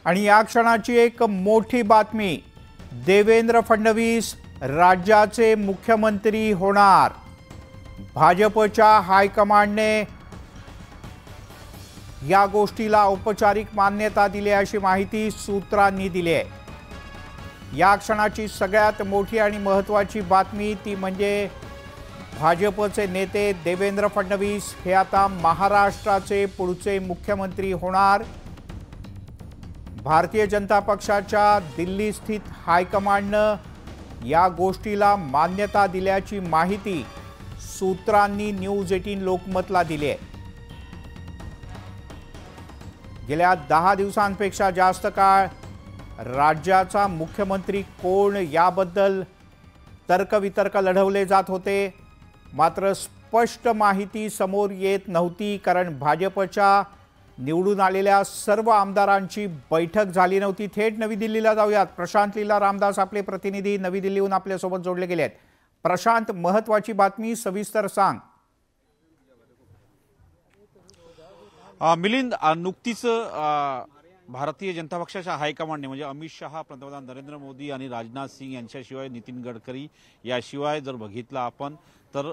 आणि या क्षणाची एक मोठी बातमी, देवेंद्र फडणवीस राज्याचे मुख्यमंत्री होणार। भाजपच्या हायकमांडने या गोष्टीला औपचारिक मान्यता दिली अशी माहिती सूत्रांनी दिली आहे। या क्षणाची सगळ्यात मोठी आणि महत्त्वाची बातमी ती म्हणजे भाजपचे नेते देवेंद्र फडणवीस हे आता महाराष्ट्राचे पुढचे मुख्यमंत्री होणार। भारतीय जनता पक्षाच्या दिल्ली स्थित हायकमांडने या गोष्टीला मान्यता दिल्याची माहिती सूत्रांनी न्यूज 18 लोकमतला दिली आहे। गेल्या 10 दिवसांपेक्षा जास्त काळ राज्याचा मुख्यमंत्री कोण याबद्दल तर्कवितर्क लढवले जात होते, मात्र स्पष्ट माहिती समोर येत नव्हती, कारण भाजपच्या निवडून आलेल्या सर्व आमदारांची बैठक झाली नव्हती। थेट नवी दिल्लीला जाऊयात। प्रशांत लीला रामदास आपले प्रतिनिधी नवी दिल्लीहून आपल्यासोबत जोडले गेले आहेत। प्रशांत, महत्त्वाची बातमी सविस्तर सांग। मिलिंद, नुकतीच भारतीय जनता पक्षाच्या हायकमांडने म्हणजे अमित शहा, पंतप्रधान नरेंद्र मोदी आणि राजनाथ सिंग यांच्याशिवाय नितीन गडकरी याशिवाय जर बघितलं आपण तर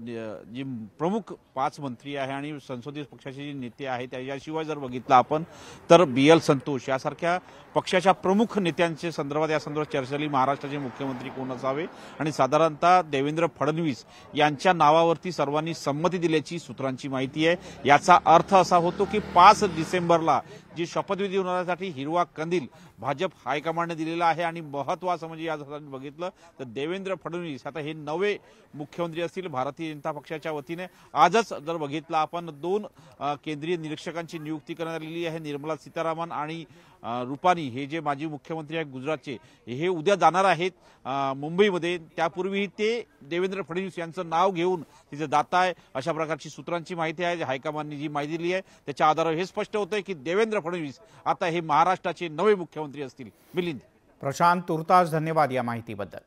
जी प्रमुख 5 मंत्री आहे आणि संसदीय पक्षाचे जे नेते आहेत याशिवाय जर बघितलं आपण तर BL संतोष यासारख्या पक्षाच्या प्रमुख नेत्यांच्या संदर्भात या संदर्भात चर्चा झाली। महाराष्ट्राचे मुख्यमंत्री कोण असावे आणि साधारणतः देवेंद्र फडणवीस यांच्या नावावरती सर्वांनी संमती दिल्याची सूत्रांची माहिती आहे। याचा अर्थ असा होतो की 5 डिसेंबरला जी शपथविधी होण्यासाठी हिरवा कंदील भाजप हायकमांडने दिलेला आहे आणि महत्त्वाचं म्हणजे या बघितलं तर देवेंद्र फडणवीस आता हे नवे मुख्यमंत्री असतील भारतीय जनता पक्षाच्या वतीने। आजच जर बघितलं आपण 2 केंद्रीय निरीक्षकांची नियुक्ती करण्यात आलेली आहे। निर्मला सीतारामन आणि रुपानी हे जे माजी मुख्यमंत्री आहेत गुजरातचे हे उद्या जाणार आहेत मुंबईमध्ये। त्यापूर्वी ते देवेंद्र फडणवीस यांचं नाव घेऊन तिथे जात आहे अशा प्रकारची सूत्रांची माहिती आहे। हायकमांडने जी माहिती दिली आहे त्याच्या आधारावर हे स्पष्ट होतंय की देवेंद्र फडणवीस आता हे महाराष्ट्राचे नवे मुख्यमंत्री असतील। मिलिंद, प्रशांत, तुर्तास धन्यवाद या माहितीबद्दल।